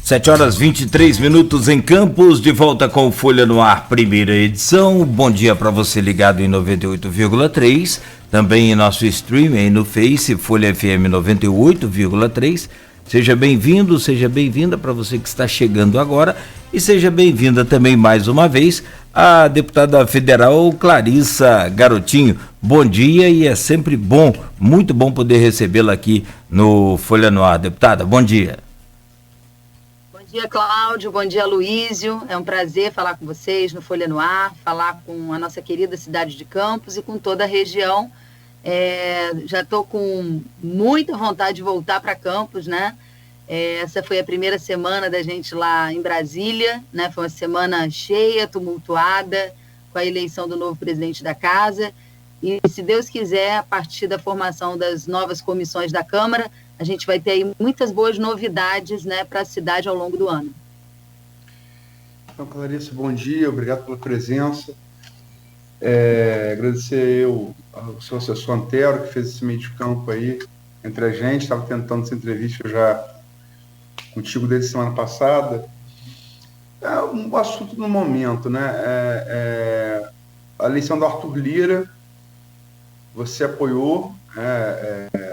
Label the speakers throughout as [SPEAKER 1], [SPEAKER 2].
[SPEAKER 1] 7h23 em Campos, de volta com Folha no Ar, primeira edição. Bom dia para você ligado em 98,3, também em nosso streaming no Face, Folha FM 98,3. Seja bem-vindo, seja bem-vinda para você que está chegando agora e seja bem-vinda também mais uma vez a deputada federal Clarissa Garotinho. Bom dia e é sempre bom, muito bom poder recebê-la aqui no Folha no Ar. Deputada, bom dia.
[SPEAKER 2] Bom dia, Cláudio. Bom dia, Luísio. É um prazer falar com vocês no Folha no Ar, falar com a nossa querida cidade de Campos e com toda a região. Já estou com muita vontade de voltar para Campos, né? Essa foi a primeira semana da gente lá em Brasília, né? Foi uma semana cheia, tumultuada, com a eleição do novo presidente da Casa. E, se Deus quiser, a partir da formação das novas comissões da Câmara, a gente vai ter aí muitas boas novidades, né, para a cidade ao longo do ano.
[SPEAKER 3] Então, Clarissa, bom dia, obrigado pela presença. Agradecer ao seu assessor Antero, que fez esse meio de campo aí entre a gente. Estava tentando essa entrevista já contigo desde semana passada. É um assunto do momento, né? A eleição do Arthur Lira, você apoiou,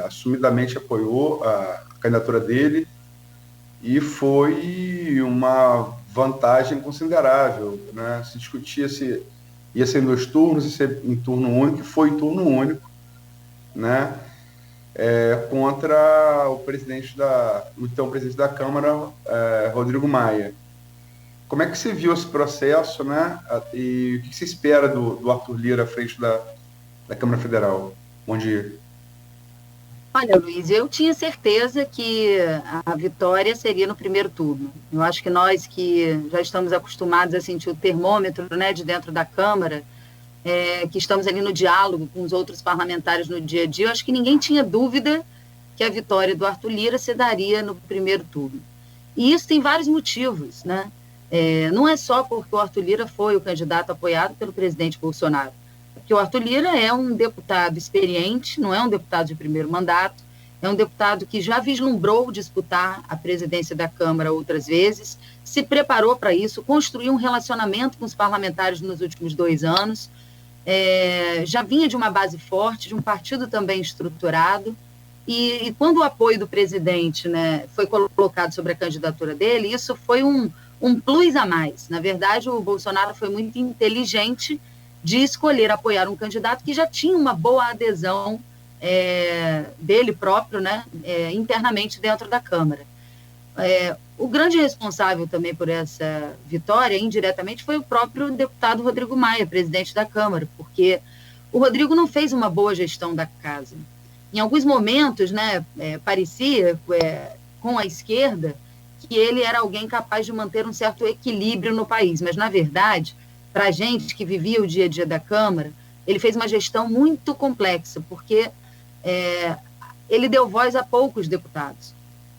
[SPEAKER 3] assumidamente apoiou a candidatura dele, e foi uma vantagem considerável, né? Se discutia se ia ser em 2 turnos, ia ser em turno único, e foi em turno único, né? Contra o então presidente da Câmara, Rodrigo Maia. Como é que você viu esse processo, né? E o que você espera do Arthur Lira à frente da Câmara Federal? Bom dia.
[SPEAKER 2] Olha, Luiz, eu tinha certeza que a vitória seria no primeiro turno. Eu acho que nós que já estamos acostumados a sentir o termômetro, né, de dentro da Câmara, que estamos ali no diálogo com os outros parlamentares no dia a dia, eu acho que ninguém tinha dúvida que a vitória do Arthur Lira se daria no primeiro turno. E isso tem vários motivos, né? Não é só porque o Arthur Lira foi o candidato apoiado pelo presidente Bolsonaro, porque o Arthur Lira é um deputado experiente, não é um deputado de primeiro mandato, é um deputado que já vislumbrou disputar a presidência da Câmara outras vezes, se preparou para isso, construiu um relacionamento com os parlamentares nos últimos 2 anos, já vinha de uma base forte, de um partido também estruturado, e quando o apoio do presidente, né, foi colocado sobre a candidatura dele, isso foi um plus a mais. Na verdade, o Bolsonaro foi muito inteligente de escolher apoiar um candidato que já tinha uma boa adesão dele próprio, né, internamente dentro da Câmara. O grande responsável também por essa vitória, indiretamente, foi o próprio deputado Rodrigo Maia, presidente da Câmara, porque o Rodrigo não fez uma boa gestão da casa. Em alguns momentos, né, parecia, com a esquerda, que ele era alguém capaz de manter um certo equilíbrio no país, mas, na verdade, para a gente que vivia o dia a dia da Câmara, ele fez uma gestão muito complexa, porque ele deu voz a poucos deputados.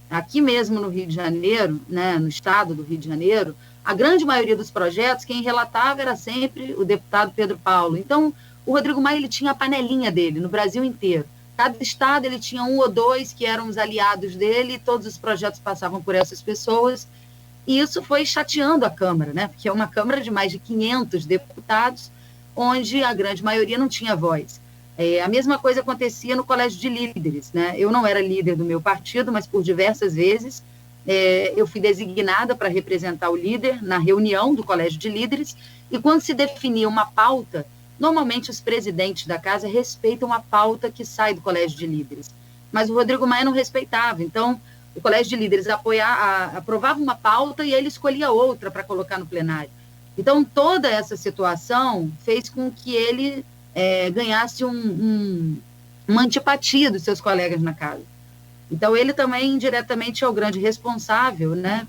[SPEAKER 2] Aqui mesmo no Rio de Janeiro, né, no estado do Rio de Janeiro, a grande maioria dos projetos, quem relatava era sempre o deputado Pedro Paulo. Então, o Rodrigo Maia ele tinha a panelinha dele no Brasil inteiro. Cada estado ele tinha 1 ou 2 que eram os aliados dele, e todos os projetos passavam por essas pessoas, e isso foi chateando a Câmara, né? Porque é uma Câmara de mais de 500 deputados, onde a grande maioria não tinha voz. A mesma coisa acontecia no Colégio de Líderes, né? Eu não era líder do meu partido, mas por diversas vezes eu fui designada para representar o líder na reunião do Colégio de Líderes, e quando se definia uma pauta, normalmente os presidentes da casa respeitam a pauta que sai do Colégio de Líderes, mas o Rodrigo Maia não respeitava. Então, o Colégio de Líderes aprovava uma pauta e ele escolhia outra para colocar no plenário. Então, toda essa situação fez com que ele ganhasse uma antipatia dos seus colegas na casa. Então, ele também, indiretamente, é o grande responsável, né,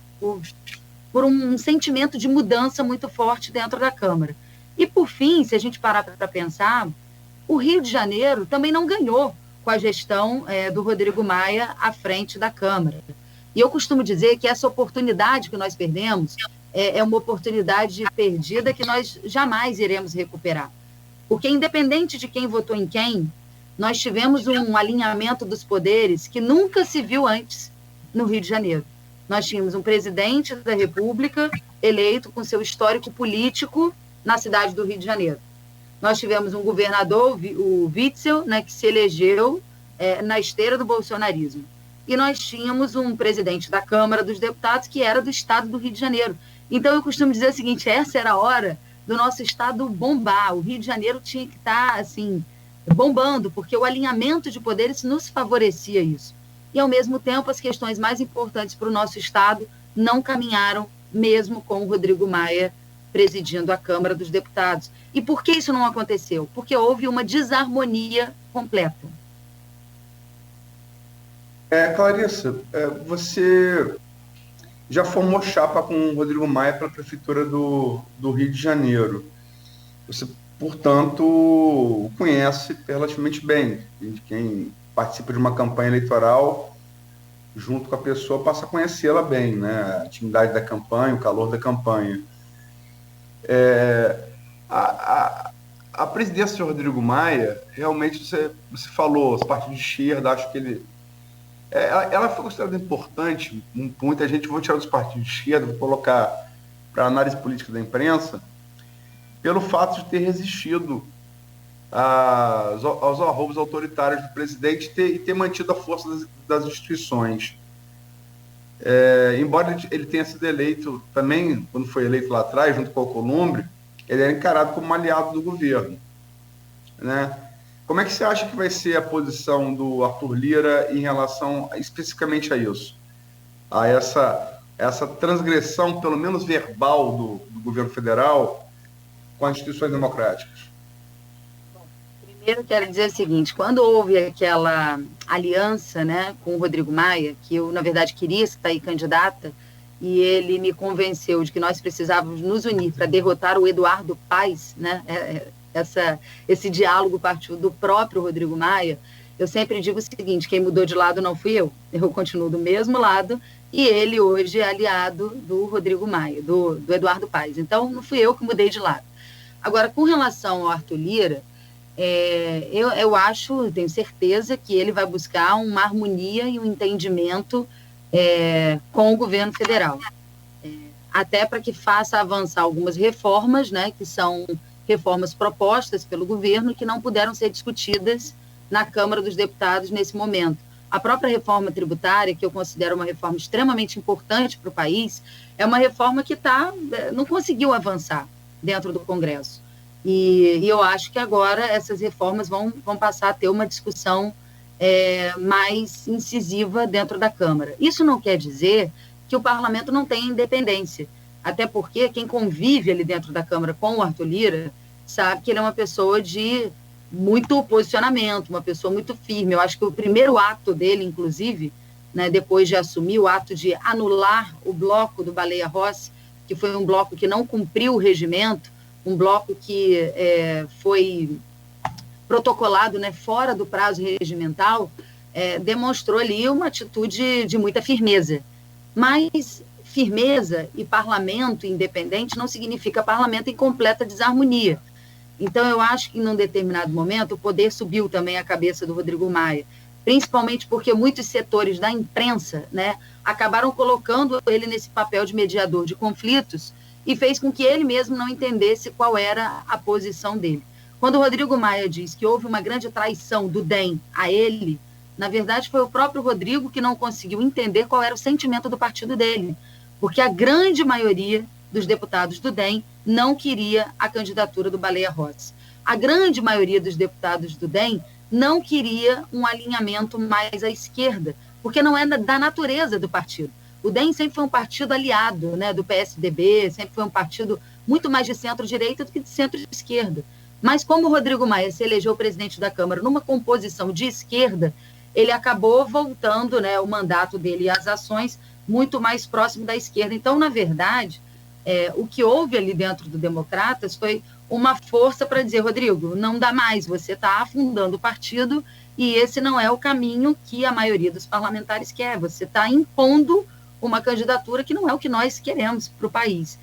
[SPEAKER 2] por um sentimento de mudança muito forte dentro da Câmara. E, por fim, se a gente parar para pensar, o Rio de Janeiro também não ganhou com a gestão do Rodrigo Maia à frente da Câmara. E eu costumo dizer que essa oportunidade que nós perdemos é uma oportunidade perdida que nós jamais iremos recuperar. Porque, independente de quem votou em quem, nós tivemos um alinhamento dos poderes que nunca se viu antes no Rio de Janeiro. Nós tínhamos um presidente da República eleito com seu histórico político na cidade do Rio de Janeiro. Nós tivemos um governador, o Witzel, né, que se elegeu na esteira do bolsonarismo. E nós tínhamos um presidente da Câmara dos Deputados que era do estado do Rio de Janeiro. Então, eu costumo dizer o seguinte, essa era a hora do nosso estado bombar. O Rio de Janeiro tinha que estar, assim, bombando, porque o alinhamento de poderes nos favorecia isso. E, ao mesmo tempo, as questões mais importantes para o nosso estado não caminharam, mesmo com o Rodrigo Maia presidindo a Câmara dos Deputados. E por que isso não aconteceu? Porque houve uma desarmonia completa.
[SPEAKER 3] Clarissa, você já formou chapa com o Rodrigo Maia para a Prefeitura do Rio de Janeiro. Você, portanto, o conhece relativamente bem. Quem participa de uma campanha eleitoral, junto com a pessoa, passa a conhecê-la bem, né? A intimidade da campanha, o calor da campanha. A presidência de Rodrigo Maia, realmente, você falou, os partidos de esquerda, acho que ele... Ela foi considerada importante, muita gente, vou tirar dos partidos de esquerda, vou colocar para análise política da imprensa, pelo fato de ter resistido aos arroubos autoritários do presidente e ter mantido a força das instituições. Embora ele tenha sido eleito também, quando foi eleito lá atrás, junto com o Alcolumbre, ele era encarado como um aliado do governo, né? Como é que você acha que vai ser a posição do Arthur Lira em relação especificamente a isso? A essa transgressão, pelo menos verbal, do governo federal com as instituições democráticas?
[SPEAKER 2] Bom, primeiro quero dizer o seguinte, quando houve aquela aliança, né, com o Rodrigo Maia, que eu, na verdade, queria sair candidata, e ele me convenceu de que nós precisávamos nos unir para derrotar o Eduardo Paes, né, esse diálogo partiu do próprio Rodrigo Maia. Eu sempre digo o seguinte, quem mudou de lado não fui eu continuo do mesmo lado, e ele hoje é aliado do Rodrigo Maia, do Eduardo Paes. Então, não fui eu que mudei de lado. Agora, com relação ao Arthur Lira, eu acho, tenho certeza que ele vai buscar uma harmonia e um entendimento com o governo federal, até para que faça avançar algumas reformas, né, que são reformas propostas pelo governo que não puderam ser discutidas na Câmara dos Deputados nesse momento. A própria reforma tributária, que eu considero uma reforma extremamente importante para o país, é uma reforma que não conseguiu avançar dentro do Congresso. E eu acho que agora essas reformas vão passar a ter uma discussão mais incisiva dentro da Câmara. Isso não quer dizer que o parlamento não tenha independência, até porque quem convive ali dentro da Câmara com o Arthur Lira sabe que ele é uma pessoa de muito posicionamento, uma pessoa muito firme. Eu acho que o primeiro ato dele, inclusive, né, depois de assumir, o ato de anular o bloco do Baleia Rossi, que foi um bloco que não cumpriu o regimento, um bloco que foi protocolado, né, fora do prazo regimental, demonstrou ali uma atitude de muita firmeza. Mas firmeza e parlamento independente não significa parlamento em completa desarmonia. Então, eu acho que, num determinado momento, o poder subiu também a cabeça do Rodrigo Maia, principalmente porque muitos setores da imprensa, né, acabaram colocando ele nesse papel de mediador de conflitos e fez com que ele mesmo não entendesse qual era a posição dele. Quando o Rodrigo Maia diz que houve uma grande traição do DEM a ele, na verdade, foi o próprio Rodrigo que não conseguiu entender qual era o sentimento do partido dele, porque a grande maioria dos deputados do DEM não queria a candidatura do Baleia Rossi. A grande maioria dos deputados do DEM não queria um alinhamento mais à esquerda, porque não é da natureza do partido. O DEM sempre foi um partido aliado, né, do PSDB, sempre foi um partido muito mais de centro-direita do que de centro-esquerda. Mas como o Rodrigo Maia se elegeu presidente da Câmara numa composição de esquerda, ele acabou voltando, né, o mandato dele e as ações muito mais próximo da esquerda. Então, na verdade, o que houve ali dentro do Democratas foi uma força para dizer, Rodrigo, não dá mais, você está afundando o partido e esse não é o caminho que a maioria dos parlamentares quer, você está impondo uma candidatura que não é o que nós queremos para o país.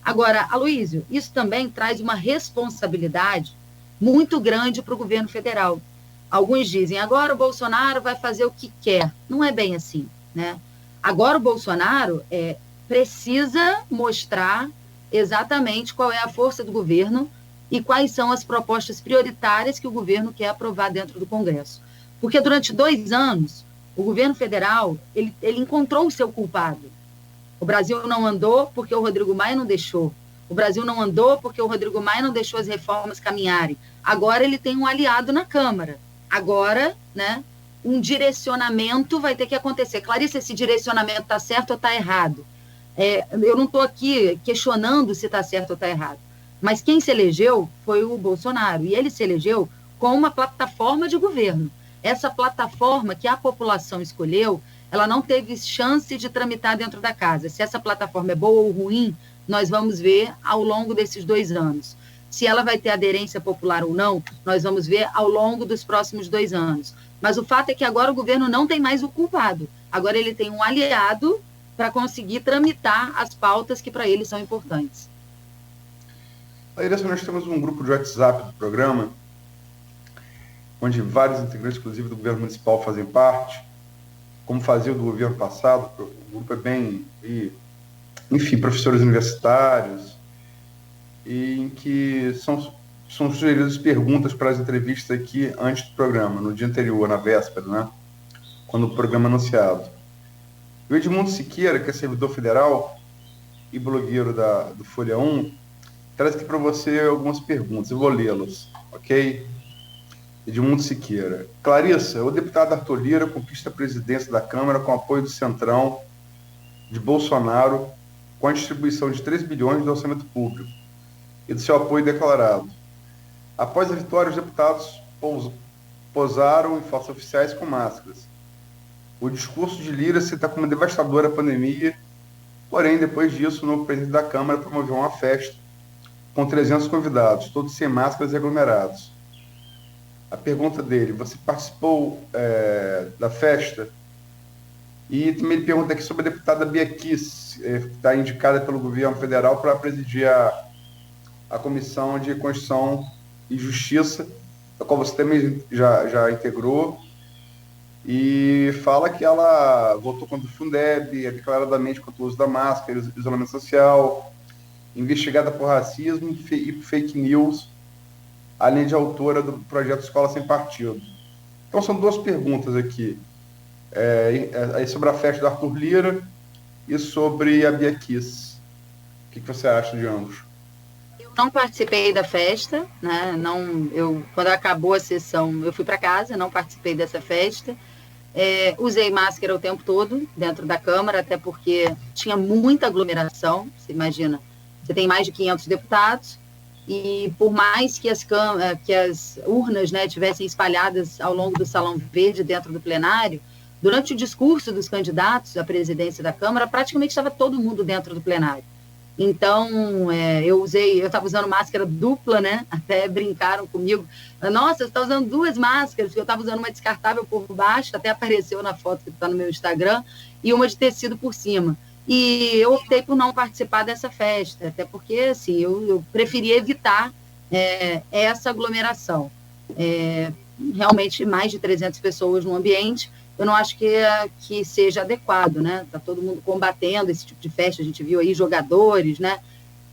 [SPEAKER 2] Agora, Aloysio, isso também traz uma responsabilidade muito grande para o governo federal. Alguns dizem, agora o Bolsonaro vai fazer o que quer. Não é bem assim, né? Agora o Bolsonaro precisa mostrar exatamente qual é a força do governo e quais são as propostas prioritárias que o governo quer aprovar dentro do Congresso. Porque durante 2 anos, o governo federal ele encontrou o seu culpado. O Brasil não andou porque o Rodrigo Maia não deixou. O Brasil não andou porque o Rodrigo Maia não deixou as reformas caminharem. Agora ele tem um aliado na Câmara. Agora, né, um direcionamento vai ter que acontecer. Clarice, esse direcionamento está certo ou está errado? Eu não estou aqui questionando se está certo ou está errado. Mas quem se elegeu foi o Bolsonaro. E ele se elegeu com uma plataforma de governo. Essa plataforma que a população escolheu, ela não teve chance de tramitar dentro da casa. Se essa plataforma é boa ou ruim, nós vamos ver ao longo desses 2 anos. Se ela vai ter aderência popular ou não, nós vamos ver ao longo dos próximos 2 anos. Mas o fato é que agora o governo não tem mais o culpado. Agora ele tem um aliado para conseguir tramitar as pautas que para ele são importantes.
[SPEAKER 3] Laíra, nós temos um grupo de WhatsApp do programa, onde vários integrantes, inclusive do governo municipal, fazem parte, como fazia o do governo passado. O grupo é bem, enfim, professores universitários, e em que são sugeridas perguntas para as entrevistas aqui antes do programa, no dia anterior, na véspera, né? Quando o programa é anunciado. O Edmundo Siqueira, que é servidor federal e blogueiro do Folha 1, traz aqui para você algumas perguntas. Eu vou lê-las, ok? Edmundo Siqueira. Clarissa, o deputado Arthur Lira conquista a presidência da Câmara com apoio do Centrão, de Bolsonaro, com a distribuição de 3 bilhões do orçamento público e do seu apoio declarado. Após a vitória, os deputados posaram em fotos oficiais com máscaras. O discurso de Lira cita como devastadora a pandemia, porém, depois disso, o novo presidente da Câmara promoveu uma festa com 300 convidados, todos sem máscaras e aglomerados. A pergunta dele: você participou da festa? E também ele pergunta aqui sobre a deputada Bia Kicis, que está indicada pelo governo federal para presidir a Comissão de Constituição e Justiça, a qual você também já integrou, e fala que ela votou contra o Fundeb, declaradamente contra o uso da máscara, isolamento social, investigada por racismo e por fake news, além de autora do projeto Escola Sem Partido. Então são 2 perguntas aqui, sobre a festa do Arthur Lira e sobre a Bia Kicis. O que você acha de ambos?
[SPEAKER 2] Eu não participei da festa, né? Quando acabou a sessão, eu fui para casa, não participei dessa festa. Usei máscara o tempo todo dentro da Câmara, até porque tinha muita aglomeração. Você imagina, você tem mais de 500 deputados, e por mais que as urnas, né, tivessem espalhadas ao longo do Salão Verde dentro do plenário, durante o discurso dos candidatos à presidência da Câmara, praticamente estava todo mundo dentro do plenário. Então, eu estava usando máscara dupla, né? Até brincaram comigo. Nossa, você está usando 2 máscaras, porque eu estava usando uma descartável por baixo, até apareceu na foto que está no meu Instagram, e uma de tecido por cima. E eu optei por não participar dessa festa, até porque, assim, eu preferia evitar essa aglomeração. Realmente, mais de 300 pessoas no ambiente, eu não acho que seja adequado, né? Está todo mundo combatendo esse tipo de festa. A gente viu aí jogadores, né,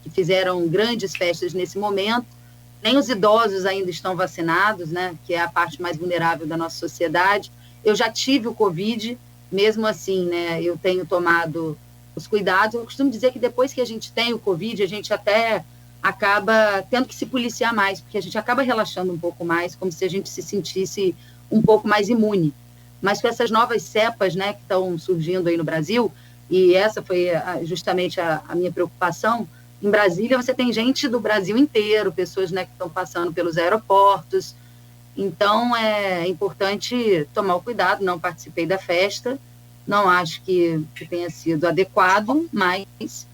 [SPEAKER 2] que fizeram grandes festas nesse momento. Nem os idosos ainda estão vacinados, né, que é a parte mais vulnerável da nossa sociedade. Eu já tive o Covid, mesmo assim, né, eu tenho tomado os cuidados. Eu costumo dizer que depois que a gente tem o Covid, a gente até acaba tendo que se policiar mais, porque a gente acaba relaxando um pouco mais, como se a gente se sentisse um pouco mais imune. Mas com essas novas cepas, né, que estão surgindo aí no Brasil, e essa foi justamente a minha preocupação, em Brasília você tem gente do Brasil inteiro, pessoas, né, que estão passando pelos aeroportos. Então é importante tomar o cuidado. Não participei da festa, não acho que tenha sido adequado, mas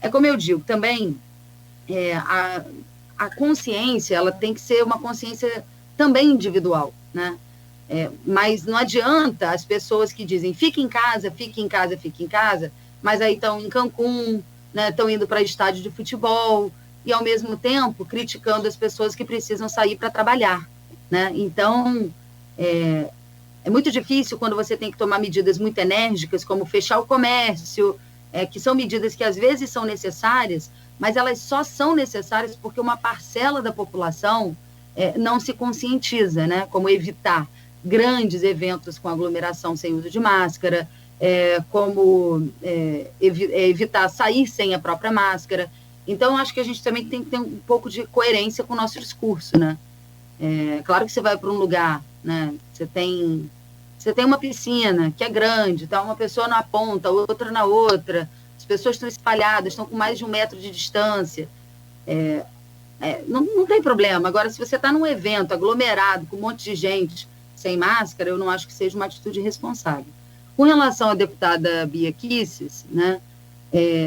[SPEAKER 2] é como eu digo, também a consciência, ela tem que ser uma consciência também individual, né? Mas não adianta as pessoas que dizem fique em casa, fique em casa, fique em casa, mas aí estão em Cancún, né, estão indo para estádio de futebol e, ao mesmo tempo, criticando as pessoas que precisam sair para trabalhar, né? Então, É muito difícil quando você tem que tomar medidas muito enérgicas, como fechar o comércio, que são medidas que às vezes são necessárias, mas elas só são necessárias porque uma parcela da população não se conscientiza, né? Como evitar grandes eventos com aglomeração sem uso de máscara, como evitar sair sem a própria máscara. Então, acho que a gente também tem que ter um pouco de coerência com o nosso discurso, né? Claro que você vai para um lugar, né? Você tem uma piscina que é grande, tá uma pessoa na ponta, outra na outra, as pessoas estão espalhadas, estão com mais de 1 metro de distância. Não tem problema. Agora, se você está num evento aglomerado, com um monte de gente sem máscara, eu não acho que seja uma atitude responsável. Com relação à deputada Bia Kicis, né,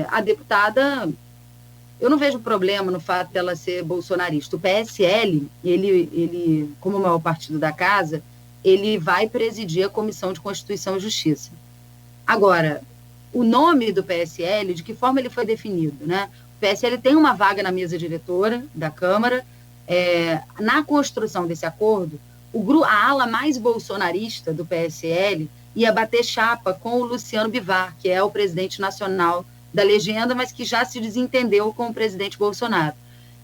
[SPEAKER 2] a deputada, eu não vejo problema no fato dela ser bolsonarista. O PSL, ele, como o maior partido da casa, ele vai presidir a Comissão de Constituição e Justiça. Agora, o nome do PSL, de que forma ele foi definido, né? O PSL tem uma vaga na mesa diretora da Câmara. Na construção desse acordo, a ala mais bolsonarista do PSL ia bater chapa com o Luciano Bivar, que é o presidente nacional da legenda, mas que já se desentendeu com o presidente Bolsonaro.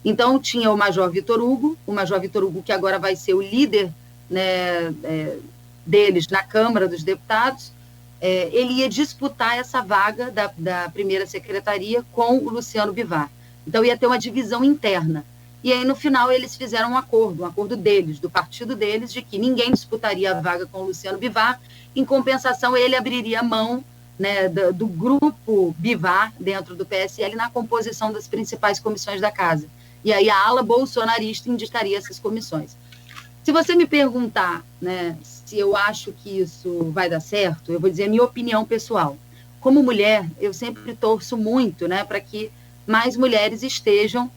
[SPEAKER 2] Então, tinha o Major Vitor Hugo que agora vai ser o líder, né, deles na Câmara dos Deputados. Ele ia disputar essa vaga da primeira secretaria com o Luciano Bivar. Então, ia ter uma divisão interna. E aí, no final, eles fizeram um acordo deles, do partido deles, de que ninguém disputaria a vaga com o Luciano Bivar. Em compensação, ele abriria mão, né, do grupo Bivar dentro do PSL na composição das principais comissões da casa. E aí a ala bolsonarista indicaria essas comissões. Se você me perguntar, né, se eu acho que isso vai dar certo, eu vou dizer a minha opinião pessoal. Como mulher, eu sempre torço muito, né, para que mais mulheres estejam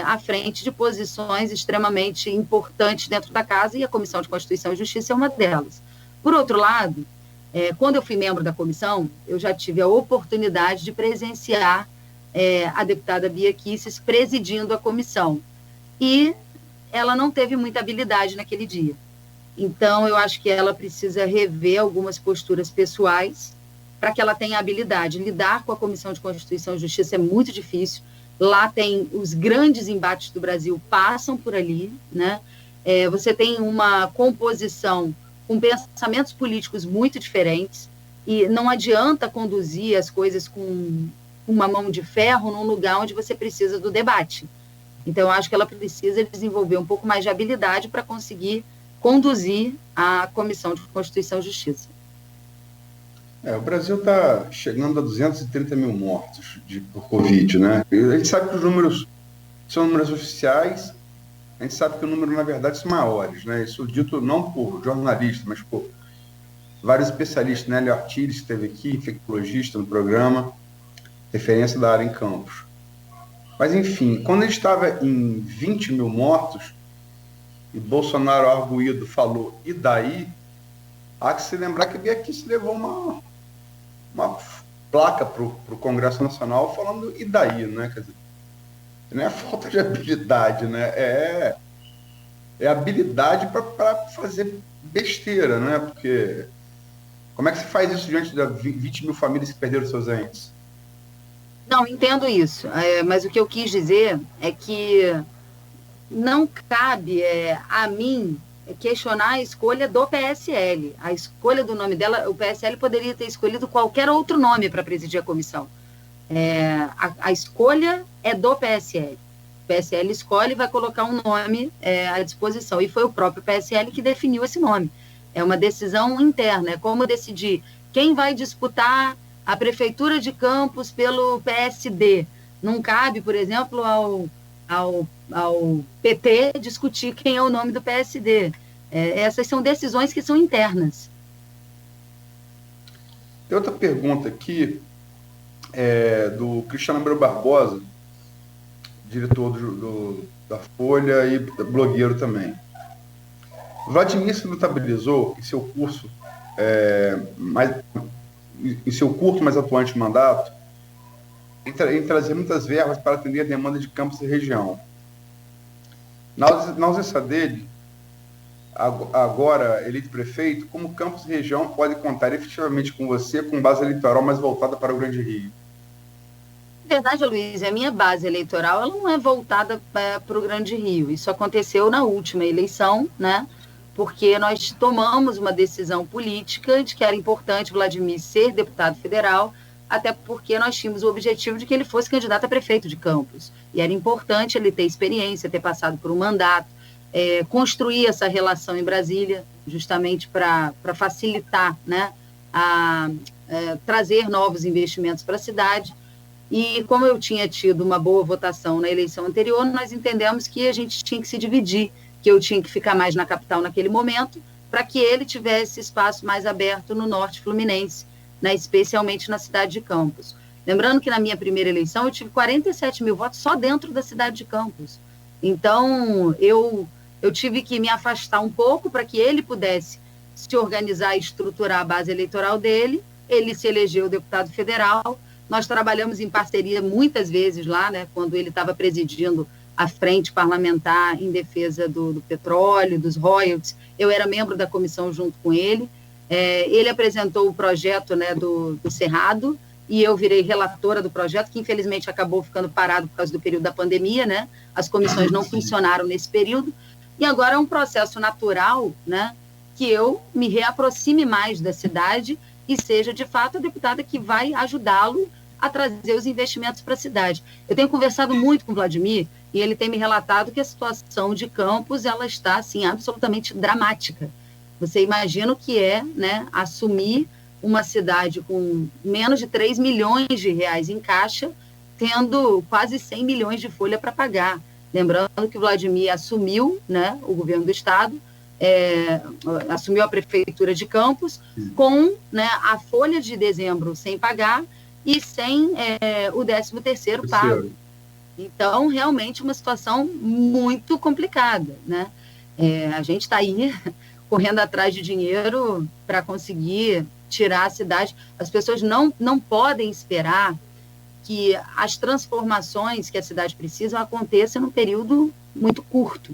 [SPEAKER 2] à frente de posições extremamente importantes dentro da casa, e a Comissão de Constituição e Justiça é uma delas. Por outro lado, quando eu fui membro da comissão, eu já tive a oportunidade de presenciar a deputada Bia Kicis presidindo a comissão. E ela não teve muita habilidade naquele dia. Então, eu acho que ela precisa rever algumas posturas pessoais para que ela tenha habilidade. Lidar com a Comissão de Constituição e Justiça é muito difícil. Lá tem os grandes embates do Brasil, passam por ali, né? Você tem uma composição com pensamentos políticos muito diferentes, e não adianta conduzir as coisas com uma mão de ferro num lugar onde você precisa do debate. Então, eu acho que ela precisa desenvolver um pouco mais de habilidade para conseguir conduzir a Comissão de Constituição e Justiça.
[SPEAKER 3] O Brasil está chegando a 230 mil mortos por Covid, né? A gente sabe que os números são números oficiais, a gente sabe que o número, na verdade, são maiores, né? Isso dito não por jornalistas, mas por vários especialistas, né? Léo Artiles, que esteve aqui, infectologista no programa, referência da área em Campos. Mas, enfim, quando ele estava em 20 mil mortos, e Bolsonaro, arguído, falou, e daí? Há que se lembrar que Bia Kicis levou uma placa para o Congresso Nacional falando, e daí, né? Quer dizer, não é falta de habilidade, né? É habilidade para fazer besteira, né? Porque como é que se faz isso diante de 20 mil famílias que perderam seus entes?
[SPEAKER 2] Não, entendo isso, mas o que eu quis dizer é que não cabe a mim questionar a escolha do PSL. A escolha do nome dela, o PSL poderia ter escolhido qualquer outro nome para presidir a comissão. A escolha é do PSL. O PSL escolhe e vai colocar um nome à disposição. E foi o próprio PSL que definiu esse nome. É uma decisão interna. É como decidir quem vai disputar a Prefeitura de Campos pelo PSD. Não cabe, por exemplo, ao PT discutir quem é o nome do PSD. Essas são decisões que são internas.
[SPEAKER 3] Tem outra pergunta aqui, do Cristiano Abreu Barbosa, diretor da Folha e blogueiro também. Vladimir se notabilizou em seu curso, em seu curto, mas atuante mandato, em trazer muitas verbas para atender a demanda de Campos e região. Na ausência dele, agora eleito prefeito, como Campos e região pode contar efetivamente com você com base eleitoral mais voltada para o Grande Rio?
[SPEAKER 2] Na verdade, Luiz, a minha base eleitoral ela não é voltada para o Grande Rio. Isso aconteceu na última eleição, né? Porque nós tomamos uma decisão política de que era importante Vladimir ser deputado federal, até porque nós tínhamos o objetivo de que ele fosse candidato a prefeito de Campos. E era importante ele ter experiência, ter passado por um mandato, construir essa relação em Brasília, justamente para facilitar, né, trazer novos investimentos para a cidade. E como eu tinha tido uma boa votação na eleição anterior, nós entendemos que a gente tinha que se dividir, que eu tinha que ficar mais na capital naquele momento, para que ele tivesse espaço mais aberto no norte fluminense, né, especialmente na cidade de Campos. Lembrando que na minha primeira eleição eu tive 47 mil votos só dentro da cidade de Campos. Então, eu tive que me afastar um pouco para que ele pudesse se organizar e estruturar a base eleitoral dele. Ele se elegeu deputado federal. Nós trabalhamos em parceria muitas vezes lá, né, quando ele estava presidindo a frente parlamentar em defesa do petróleo, dos royalties. Eu era membro da comissão junto com ele. Ele apresentou o projeto, né, do Cerrado, e eu virei relatora do projeto, que infelizmente acabou ficando parado por causa do período da pandemia, né? As comissões não funcionaram nesse período. E agora é um processo natural, né, que eu me reaproxime mais da cidade e seja, de fato, a deputada que vai ajudá-lo a trazer os investimentos para a cidade. Eu tenho conversado muito com o Vladimir e ele tem me relatado que a situação de Campos ela está assim, absolutamente dramática. Você imagina o que é, né, assumir uma cidade com menos de 3 milhões de reais em caixa, tendo quase 100 milhões de folha para pagar. Lembrando que o Vladimir assumiu, né, o governo do estado, assumiu a prefeitura de Campos com, né, a folha de dezembro sem pagar e sem o 13º pago. Então, realmente, uma situação muito complicada, né? A gente está aí correndo atrás de dinheiro para conseguir tirar a cidade. As pessoas não podem esperar que as transformações que a cidade precisa aconteçam num período muito curto,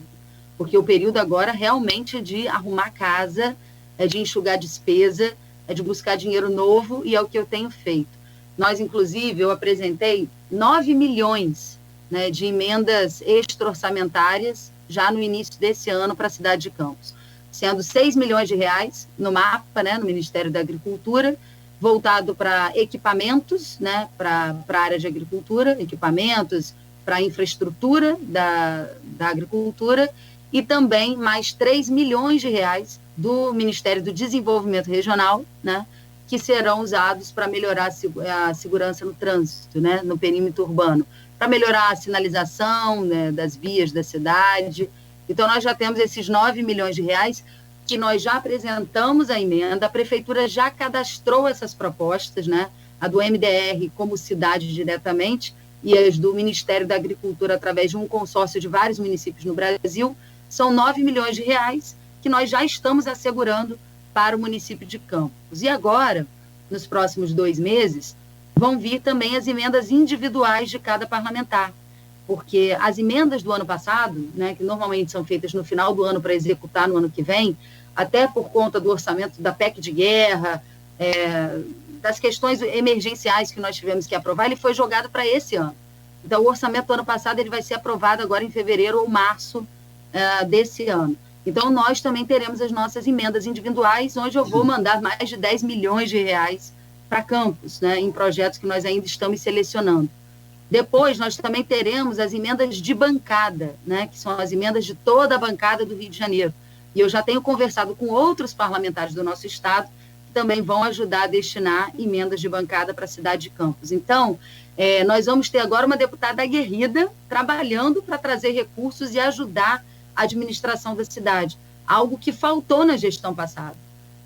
[SPEAKER 2] porque o período agora realmente é de arrumar casa, é de enxugar despesa, é de buscar dinheiro novo, e é o que eu tenho feito. Nós, inclusive, eu apresentei 9 milhões, né, de emendas extra-orçamentárias já no início desse ano para a cidade de Campos, sendo 6 milhões de reais no MAPA, né, no Ministério da Agricultura, voltado para equipamentos, né, para a área de agricultura, equipamentos para a infraestrutura da agricultura, e também mais 3 milhões de reais do Ministério do Desenvolvimento Regional, né, que serão usados para melhorar a segurança no trânsito, né, no perímetro urbano, para melhorar a sinalização, né, das vias da cidade. Então, nós já temos esses 9 milhões de reais que nós já apresentamos a emenda, a prefeitura já cadastrou essas propostas, né, a do MDR como cidade diretamente e as do Ministério da Agricultura através de um consórcio de vários municípios no Brasil. São 9 milhões de reais que nós já estamos assegurando para o município de Campos. E agora, nos próximos 2 meses, vão vir também as emendas individuais de cada parlamentar, porque as emendas do ano passado, né, que normalmente são feitas no final do ano para executar no ano que vem, até por conta do orçamento da PEC de guerra, das questões emergenciais que nós tivemos que aprovar, ele foi jogado para esse ano. Então, o orçamento do ano passado ele vai ser aprovado agora em fevereiro ou março desse ano. Então, nós também teremos as nossas emendas individuais, onde eu vou mandar mais de 10 milhões de reais para Campos, né, em projetos que nós ainda estamos selecionando. Depois, nós também teremos as emendas de bancada, né, que são as emendas de toda a bancada do Rio de Janeiro. E eu já tenho conversado com outros parlamentares do nosso estado, que também vão ajudar a destinar emendas de bancada para a cidade de Campos. Então, nós vamos ter agora uma deputada aguerrida trabalhando para trazer recursos e ajudar a administração da cidade, algo que faltou na gestão passada.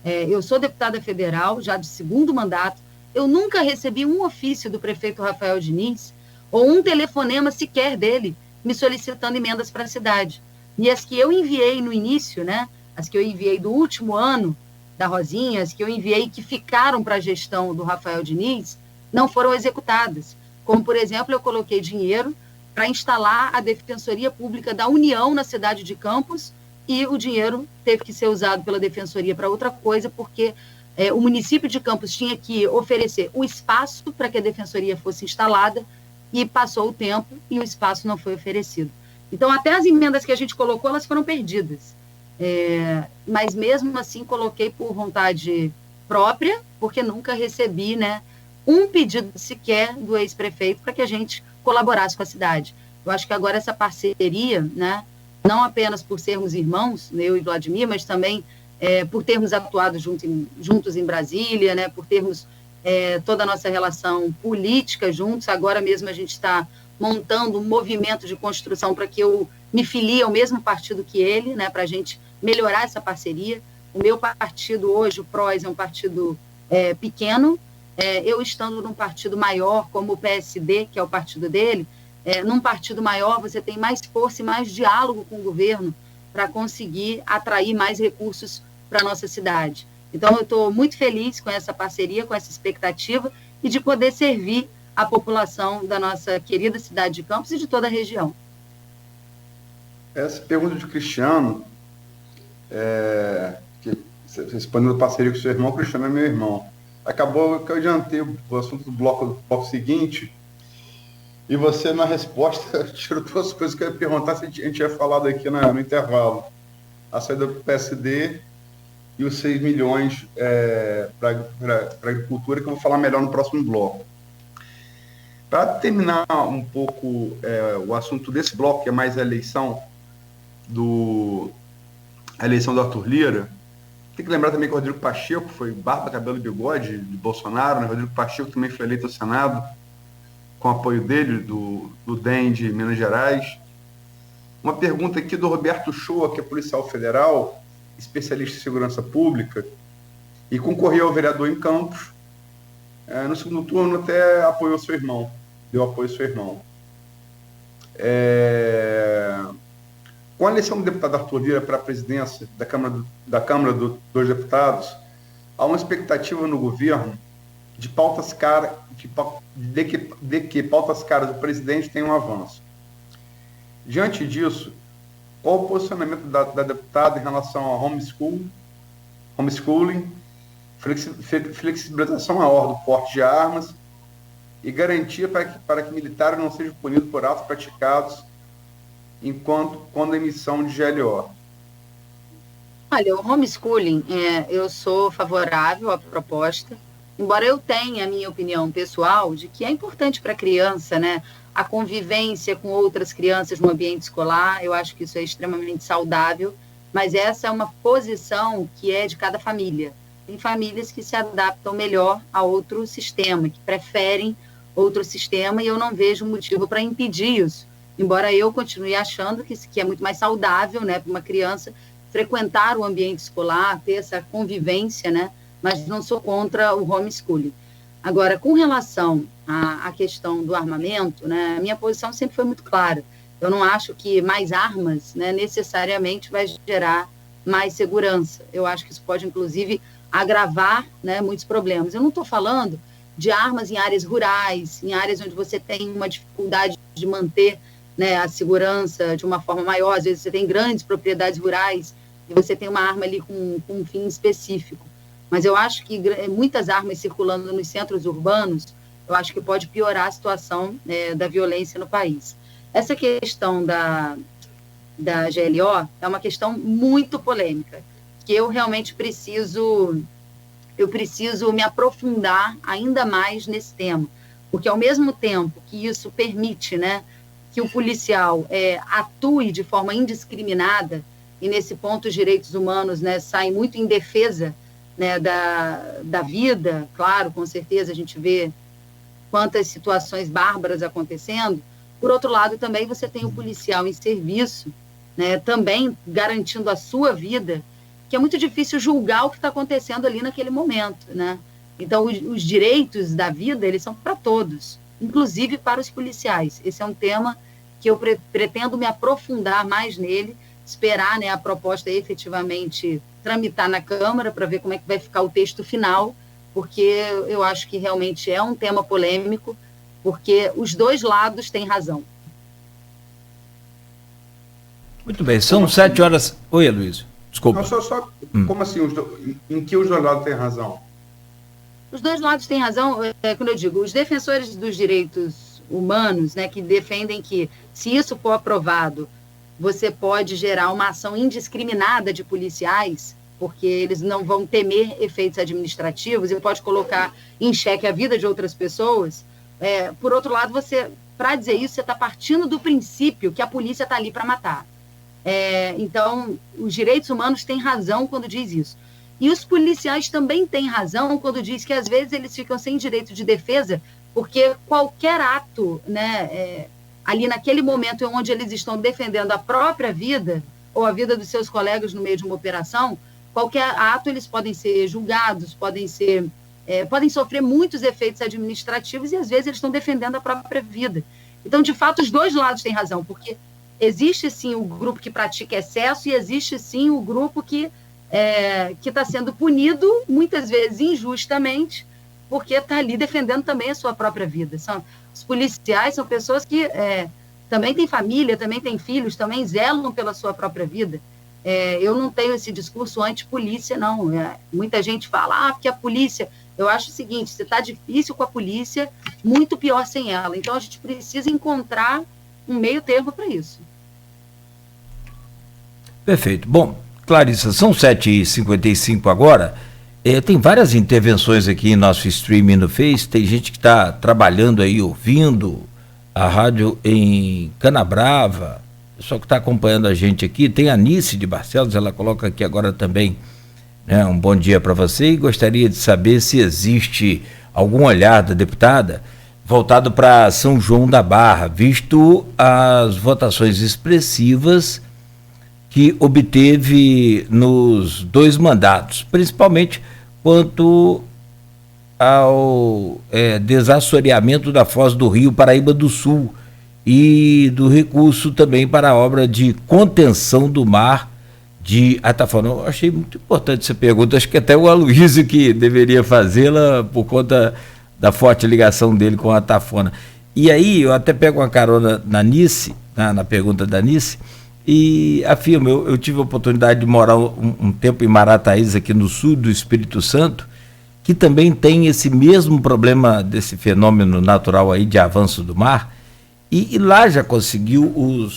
[SPEAKER 2] Eu sou deputada federal, já de 2º mandato, eu nunca recebi um ofício do prefeito Rafael Diniz ou um telefonema sequer dele me solicitando emendas para a cidade. E as que eu enviei no início, né, as que eu enviei do último ano da Rosinha, as que eu enviei que ficaram para a gestão do Rafael Diniz, não foram executadas. Como, por exemplo, eu coloquei dinheiro para instalar a Defensoria Pública da União na cidade de Campos, e o dinheiro teve que ser usado pela Defensoria para outra coisa, porque o município de Campos tinha que oferecer o espaço para que a Defensoria fosse instalada, e passou o tempo e o espaço não foi oferecido. Então, até as emendas que a gente colocou, elas foram perdidas. Mas, mesmo assim, coloquei por vontade própria, porque nunca recebi, né, um pedido sequer do ex-prefeito para que a gente colaborasse com a cidade. Eu acho que agora essa parceria, né, não apenas por sermos irmãos, eu e Vladimir, mas também por termos atuado juntos em Brasília, né, por termos toda a nossa relação política juntos. Agora mesmo a gente está montando um movimento de construção para que eu me filie ao mesmo partido que ele, né, para a gente melhorar essa parceria. O meu partido hoje, o PROS, é um partido pequeno. Eu estando num partido maior, como o PSD, que é o partido dele, num partido maior você tem mais força e mais diálogo com o governo para conseguir atrair mais recursos para a nossa cidade. Então, eu estou muito feliz com essa parceria, com essa expectativa e de poder servir a população da nossa querida cidade de Campos e de toda a região.
[SPEAKER 3] Essa pergunta de Cristiano, que você respondeu a parceria com seu irmão, o Cristiano é meu irmão. Acabou que eu adiantei o assunto do bloco seguinte, e você, na resposta, tirou duas coisas que eu ia perguntar se a gente tinha falado aqui no intervalo. A saída do PSD e os 6 milhões para a agricultura, que eu vou falar melhor no próximo bloco. Para terminar um pouco o assunto desse bloco, que é mais a eleição do Arthur Lira, tem que lembrar também que o Rodrigo Pacheco foi barba, cabelo e bigode de Bolsonaro, né? O Rodrigo Pacheco também foi eleito ao Senado com apoio dele, do DEM de Minas Gerais. Uma pergunta aqui do Roberto Shoa, que é policial federal, especialista em segurança pública, e concorreu ao vereador em Campos. No segundo turno até apoiou seu irmão, deu apoio ao seu irmão. Com a eleição do deputado Arthur Lira para a presidência da Câmara dos Deputados, há uma expectativa no governo de pautas caras, de que pautas caras do presidente tenham um avanço. Diante disso, qual o posicionamento da deputada em relação ao homeschooling, flexibilização maior do porte de armas e garantia para que militares não sejam punidos por atos praticados quando a emissão de GLO?
[SPEAKER 2] Olha, o homeschooling, eu sou favorável à proposta, embora eu tenha a minha opinião pessoal de que é importante para a criança, né, a convivência com outras crianças no ambiente escolar. Eu acho que isso é extremamente saudável, mas essa é uma posição que é de cada família. Tem famílias que se adaptam melhor a outro sistema, que preferem outro sistema, e eu não vejo motivo para impedir isso, embora eu continue achando que é muito mais saudável, né, para uma criança frequentar o ambiente escolar, ter essa convivência, né, mas não sou contra o homeschooling. Agora, com relação à questão do armamento, né, a minha posição sempre foi muito clara. Eu não acho que mais armas, né, necessariamente vai gerar mais segurança. Eu acho que isso pode, inclusive, agravar, né, muitos problemas. Eu não estou falando de armas em áreas rurais, em áreas onde você tem uma dificuldade de manter, né, a segurança de uma forma maior. Às vezes você tem grandes propriedades rurais e você tem uma arma ali com um fim específico. Mas eu acho que muitas armas circulando nos centros urbanos, eu acho que pode piorar a situação da violência no país. Essa questão da GLO é uma questão muito polêmica, que eu realmente preciso me aprofundar ainda mais nesse tema, porque ao mesmo tempo que isso permite, né, que o policial atue de forma indiscriminada, e nesse ponto os direitos humanos, né, saem muito em defesa, né, da vida. Claro, com certeza a gente vê quantas situações bárbaras acontecendo. Por outro lado, também você tem o policial em serviço, né, também garantindo a sua vida, que é muito difícil julgar o que está acontecendo ali naquele momento, né? Então, os direitos da vida, eles são para todos, inclusive para os policiais. Esse é um tema que eu pretendo me aprofundar mais nele, esperar, né, a proposta efetivamente tramitar na Câmara para ver como é que vai ficar o texto final, porque eu acho que realmente é um tema polêmico, porque os dois lados têm razão.
[SPEAKER 1] Muito bem, são 7 horas... Oi, Aloysio, desculpa.
[SPEAKER 3] Não, como assim, em que os dois lados têm razão?
[SPEAKER 2] Os dois lados têm razão, quando eu digo, os defensores dos direitos humanos, né, que defendem que, se isso for aprovado, você pode gerar uma ação indiscriminada de policiais, porque eles não vão temer efeitos administrativos e pode colocar em xeque a vida de outras pessoas. Por outro lado, para dizer isso, você está partindo do princípio que a polícia está ali para matar. Então, os direitos humanos têm razão quando diz isso. E os policiais também têm razão quando diz que, às vezes, eles ficam sem direito de defesa, porque qualquer ato, né, ali naquele momento onde eles estão defendendo a própria vida ou a vida dos seus colegas no meio de uma operação, qualquer ato eles podem ser julgados, podem sofrer muitos efeitos administrativos e, às vezes, eles estão defendendo a própria vida. Então, de fato, os dois lados têm razão, porque existe, sim, o grupo que pratica excesso e existe, sim, o grupo que está sendo punido, muitas vezes injustamente, porque está ali defendendo também a sua própria vida. Os policiais são pessoas que também têm família, também têm filhos, também zelam pela sua própria vida. Eu não tenho esse discurso anti-polícia, não. Muita gente fala, porque a polícia... Eu acho o seguinte, se está difícil com a polícia, muito pior sem ela. Então, a gente precisa encontrar um meio termo para isso.
[SPEAKER 1] Perfeito. Bom, Clarissa, são 7h55 agora. Tem várias intervenções aqui em nosso streaming no Face. Tem gente que está trabalhando aí, ouvindo a rádio em Canabrava. Pessoal que está acompanhando a gente aqui. Tem a Anice de Barcelos, ela coloca aqui agora também, né, um bom dia para você, e gostaria de saber se existe algum olhar da deputada voltado para São João da Barra, visto as votações expressivas que obteve nos 2 mandatos, principalmente quanto ao desassoreamento da Foz do Rio Paraíba do Sul e do recurso também para a obra de contenção do mar de Atafona. Eu achei muito importante essa pergunta, acho que até o Aloysio que deveria fazê-la por conta da forte ligação dele com a Atafona. E aí eu até pego uma carona na Nice, na pergunta da Nice, e afirmo, eu tive a oportunidade de morar um tempo em Marataízes, aqui no sul do Espírito Santo, que também tem esse mesmo problema desse fenômeno natural aí de avanço do mar, e lá já conseguiu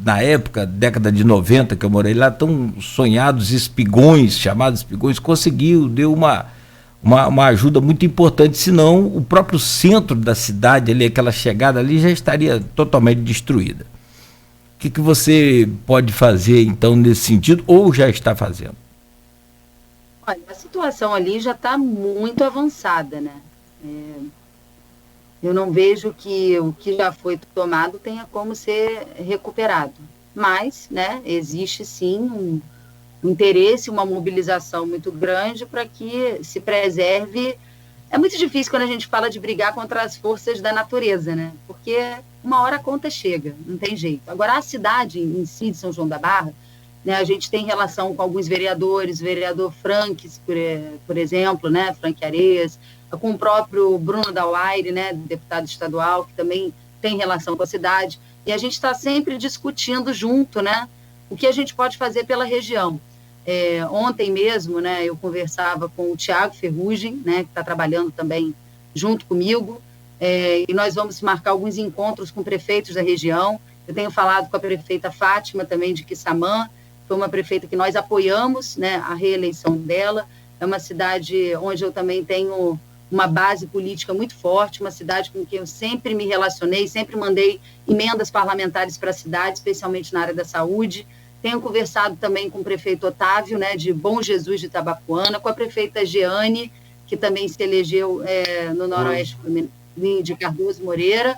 [SPEAKER 1] na época, década de 90 que eu morei lá, tão sonhados espigões, chamados espigões, conseguiu, deu uma ajuda muito importante, senão o próprio centro da cidade, ali, aquela chegada ali, já estaria totalmente destruída. O que você pode fazer, então, nesse sentido, ou já está fazendo?
[SPEAKER 2] Olha, a situação ali já está muito avançada, né? Eu não vejo que o que já foi tomado tenha como ser recuperado. Mas, né, existe sim um interesse, uma mobilização muito grande para que se preserve. É muito difícil quando a gente fala de brigar contra as forças da natureza, né? Porque uma hora a conta chega, não tem jeito. Agora, a cidade em si de São João da Barra, né, a gente tem relação com alguns vereadores, vereador Franques, por exemplo, né, Frank Areias, com o próprio Bruno Dauaire, né, deputado estadual, que também tem relação com a cidade, e a gente está sempre discutindo junto, né, o que a gente pode fazer pela região. Ontem mesmo, né, eu conversava com o Tiago Ferrugem, né, que está trabalhando também junto comigo, e nós vamos marcar alguns encontros com prefeitos da região. Eu tenho falado com a prefeita Fátima também de Quissamã, foi uma prefeita que nós apoiamos, né, a reeleição dela. É uma cidade onde eu também tenho uma base política muito forte, uma cidade com quem eu sempre me relacionei, sempre mandei emendas parlamentares para a cidade, especialmente na área da saúde. Tenho conversado também com o prefeito Otávio, né, de Bom Jesus de Itabapuana, com a prefeita Jeane, que também se elegeu no Noroeste de Cardoso Moreira.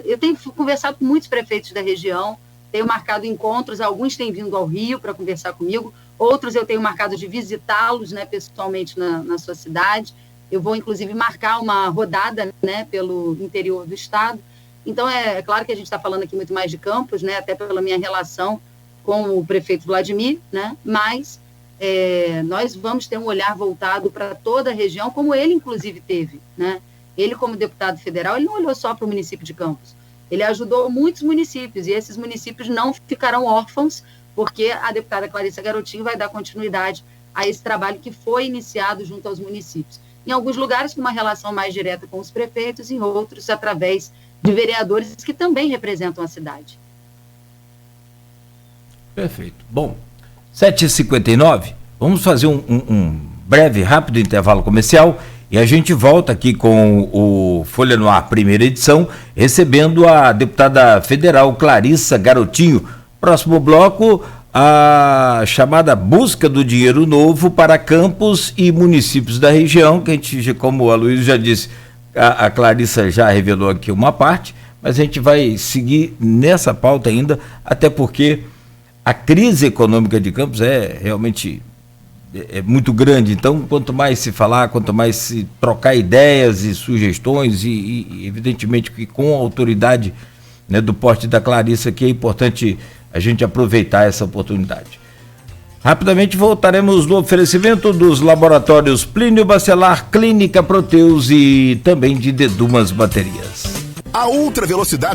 [SPEAKER 2] Eu tenho conversado com muitos prefeitos da região, tenho marcado encontros, alguns têm vindo ao Rio para conversar comigo, outros eu tenho marcado de visitá-los, né, pessoalmente na sua cidade. Eu vou, inclusive, marcar uma rodada, né, pelo interior do estado. Então, é claro que a gente está falando aqui muito mais de Campos, né, até pela minha relação com o prefeito Vladimir, né, mas nós vamos ter um olhar voltado para toda a região, como ele, inclusive, teve, né? Ele, como deputado federal, ele não olhou só para o município de Campos. ele ajudou muitos municípios, e esses municípios não ficarão órfãos, porque a deputada Clarissa Garotinho vai dar continuidade a esse trabalho que foi iniciado junto aos municípios. Em alguns lugares com uma relação mais direta com os prefeitos, em outros através de vereadores que também representam a cidade.
[SPEAKER 1] Perfeito. Bom, 7h59, vamos fazer um breve, rápido intervalo comercial e a gente volta aqui com o Folha no Ar, primeira edição, recebendo a deputada federal Clarissa Garotinho. Próximo bloco, a chamada busca do dinheiro novo para campos e municípios da região, que a gente, como a Luísa já disse, a Clarissa já revelou aqui uma parte, mas a gente vai seguir nessa pauta ainda, até porque a crise econômica de Campos é realmente muito grande. Então, quanto mais se falar, quanto mais se trocar ideias e sugestões, e evidentemente que com a autoridade, né, do porte da Clarissa, que é importante a gente aproveitar essa oportunidade. Rapidamente voltaremos no oferecimento dos laboratórios Plínio Bacelar, Clínica Proteus e também de Dedumas Baterias.
[SPEAKER 4] A ultra velocidade